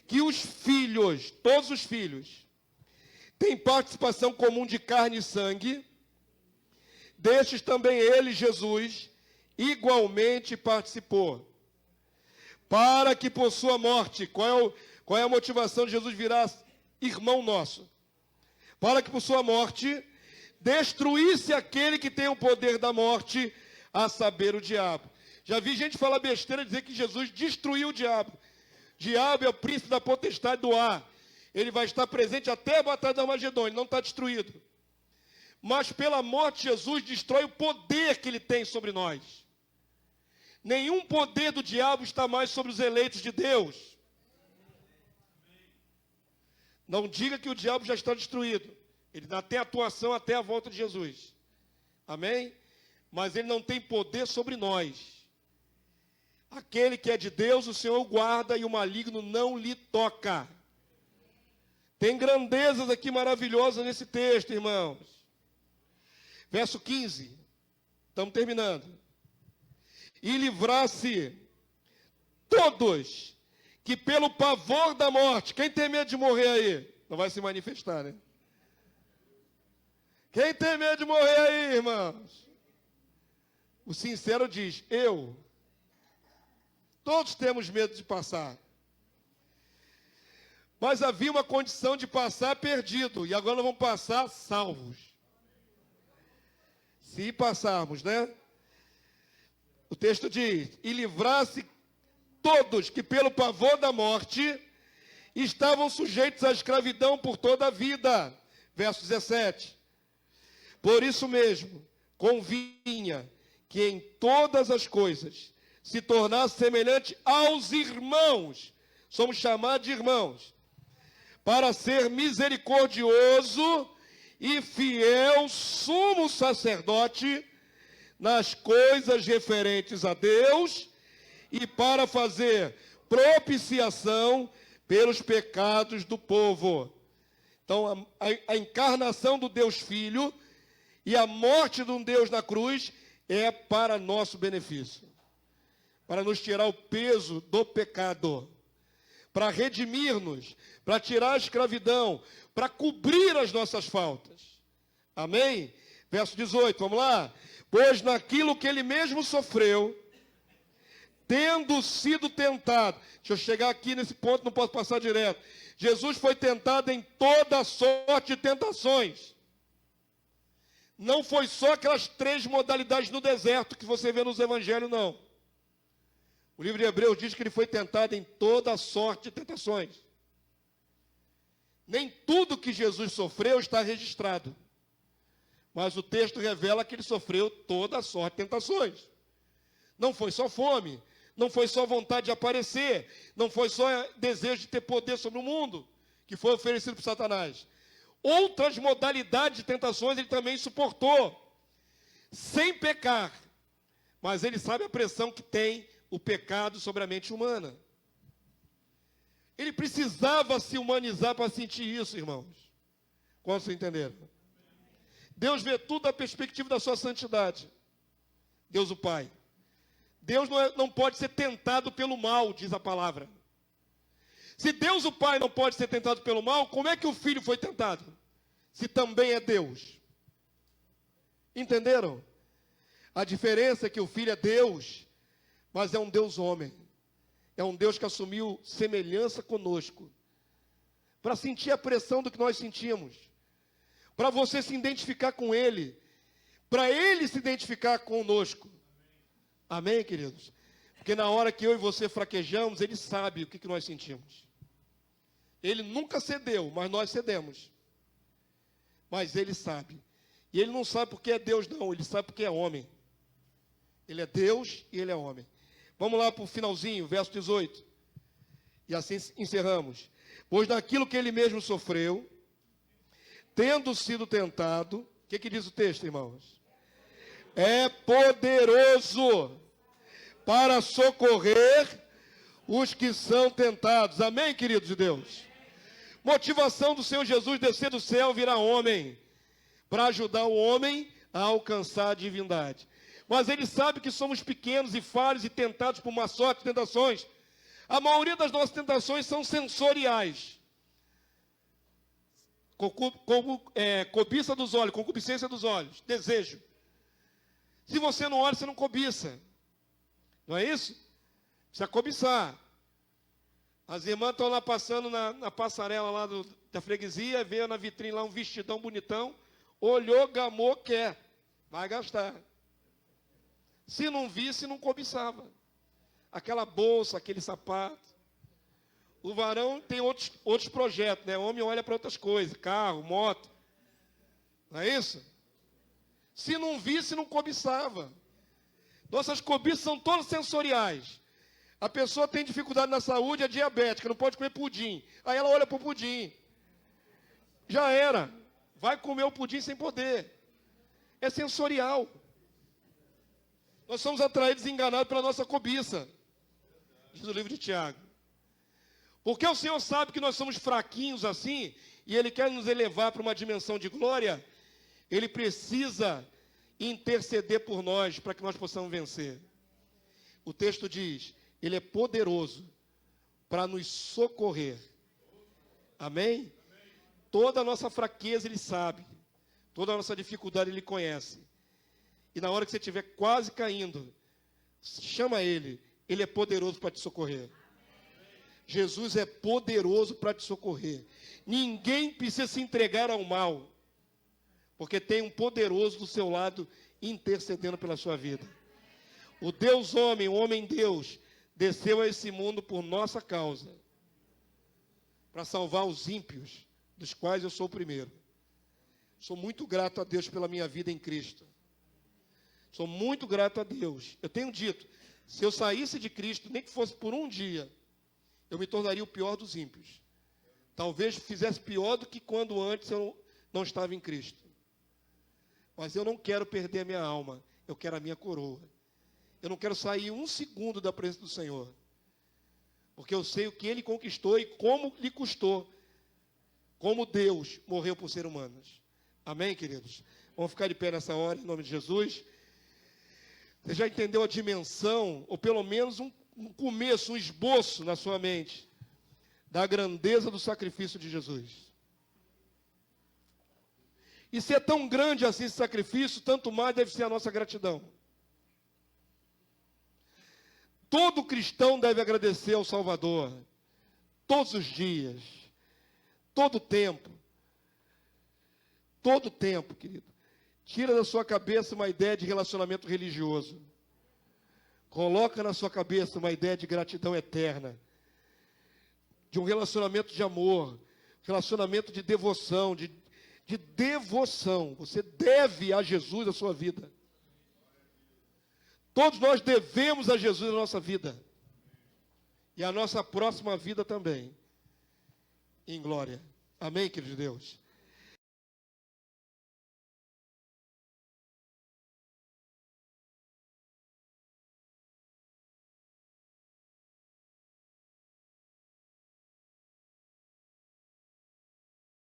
que os filhos, todos os filhos, têm participação comum de carne e sangue, destes também ele, Jesus, igualmente participou. Para que por sua morte, qual é a motivação de Jesus virar irmão nosso? Para que por sua morte destruísse aquele que tem o poder da morte, a saber, o diabo. Já vi gente falar besteira, dizer que Jesus destruiu o diabo. O diabo é o príncipe da potestade do ar. Ele vai estar presente até a batalha da Armagedon, ele não está destruído. Mas pela morte de Jesus destrói o poder que ele tem sobre nós. Nenhum poder do diabo está mais sobre os eleitos de Deus. Não diga que o diabo já está destruído. Ele ainda tem atuação até a volta de Jesus. Amém? Mas ele não tem poder sobre nós. Aquele que é de Deus, o Senhor guarda e o maligno não lhe toca. Tem grandezas aqui maravilhosas nesse texto, irmãos. Verso 15. Estamos terminando. E livrar-se todos que pelo pavor da morte... Quem tem medo de morrer aí? Não vai se manifestar, né? Quem tem medo de morrer aí, irmãos? O sincero diz, eu. Todos temos medo de passar. Mas havia uma condição de passar perdido. E agora nós vamos passar salvos. Se passarmos, né? O texto diz, e livrar-se todos que pelo pavor da morte estavam sujeitos à escravidão por toda a vida. Verso 17. Por isso mesmo, convinha que em todas as coisas se tornasse semelhante aos irmãos. Somos chamados de irmãos. Para ser misericordioso e fiel sumo sacerdote nas coisas referentes a Deus e para fazer propiciação pelos pecados do povo. Então, a encarnação do Deus Filho e a morte de um Deus na cruz é para nosso benefício. Para nos tirar o peso do pecado. Para redimir-nos. Para tirar a escravidão. Para cobrir as nossas faltas. Amém? Verso 18, vamos lá? Pois naquilo que ele mesmo sofreu, tendo sido tentado. Deixa eu chegar aqui nesse ponto, não posso passar direto. Jesus foi tentado em toda sorte de tentações. Não foi só aquelas 3 modalidades no deserto que você vê nos evangelhos, não. O livro de Hebreus diz que ele foi tentado em toda sorte de tentações. Nem tudo que Jesus sofreu está registrado. Mas o texto revela que ele sofreu toda sorte de tentações. Não foi só fome, não foi só vontade de aparecer, não foi só desejo de ter poder sobre o mundo, que foi oferecido por Satanás. Outras modalidades de tentações ele também suportou, sem pecar. Mas ele sabe a pressão que tem o pecado sobre a mente humana. Ele precisava se humanizar para sentir isso, irmãos. Como vocês entenderam? Deus vê tudo da perspectiva da sua santidade. Deus o Pai. Deus não pode ser tentado pelo mal, diz a palavra. Se Deus o Pai não pode ser tentado pelo mal, como é que o Filho foi tentado? Se também é Deus. Entenderam? A diferença é que o Filho é Deus, mas é um Deus homem. É um Deus que assumiu semelhança conosco. Para sentir a pressão do que nós sentimos. para você se identificar com Ele, para Ele se identificar conosco. Amém, queridos? Porque na hora que eu e você fraquejamos, Ele sabe o que nós sentimos. Ele nunca cedeu, mas nós cedemos. Mas Ele sabe. E Ele não sabe porque é Deus, não. Ele sabe porque é homem. Ele é Deus e Ele é homem. Vamos lá para o finalzinho, verso 18. E assim encerramos. Pois daquilo que Ele mesmo sofreu, tendo sido tentado, o que diz o texto, irmãos? É poderoso para socorrer os que são tentados. Amém, queridos de Deus? Motivação do Senhor Jesus descer do céu, virar homem, para ajudar o homem a alcançar a divindade. Mas Ele sabe que somos pequenos e falhos e tentados por uma sorte de tentações. A maioria das nossas tentações são sensoriais. Cobiça dos olhos, concupiscência dos olhos, desejo. Se você não olha, você não cobiça. Não é isso? Precisa cobiçar. As irmãs estão lá passando na passarela lá da freguesia, veio na vitrine lá um vestidão bonitão, olhou, gamou, quer. Vai gastar. Se não visse, não cobiçava. Aquela bolsa, aquele sapato. O varão tem outros projetos, né? O homem olha para outras coisas, carro, moto. Não é isso? Se não visse, não cobiçava. Nossas cobiças são todas sensoriais. A pessoa tem dificuldade na saúde, é diabética, não pode comer pudim. Aí ela olha para o pudim. Já era. Vai comer o pudim sem poder. É sensorial. Nós somos atraídos e enganados pela nossa cobiça. Diz o livro de Tiago. Porque o Senhor sabe que nós somos fraquinhos assim, e Ele quer nos elevar para uma dimensão de glória, Ele precisa interceder por nós, para que nós possamos vencer. O texto diz, Ele é poderoso para nos socorrer. Amém? Toda a nossa fraqueza Ele sabe, toda a nossa dificuldade Ele conhece. E na hora que você estiver quase caindo, chama Ele, Ele é poderoso para te socorrer. Jesus é poderoso para te socorrer. Ninguém precisa se entregar ao mal, porque tem um poderoso do seu lado intercedendo pela sua vida. O Deus homem, o homem Deus, desceu a esse mundo por nossa causa, para salvar os ímpios, dos quais eu sou o primeiro. Sou muito grato a Deus pela minha vida em Cristo. Sou muito grato a Deus. Eu tenho dito, se eu saísse de Cristo, nem que fosse por um dia, eu me tornaria o pior dos ímpios. Talvez fizesse pior do que quando antes eu não estava em Cristo. Mas eu não quero perder a minha alma. Eu quero a minha coroa. Eu não quero sair um segundo da presença do Senhor. Porque eu sei o que Ele conquistou e como lhe custou. Como Deus morreu por ser humanos. Amém, queridos? Vamos ficar de pé nessa hora, em nome de Jesus. Você já entendeu a dimensão, ou pelo menos um começo, um esboço na sua mente, da grandeza do sacrifício de Jesus. E se é tão grande assim esse sacrifício, tanto mais deve ser a nossa gratidão. Todo cristão deve agradecer ao Salvador, todos os dias, todo tempo, querido. Tira da sua cabeça uma ideia de relacionamento religioso. Coloca na sua cabeça uma ideia de gratidão eterna, de um relacionamento de amor, relacionamento de devoção, de devoção. Você deve a Jesus a sua vida. Todos nós devemos a Jesus a nossa vida. E a nossa próxima vida também. Em glória. Amém, querido Deus?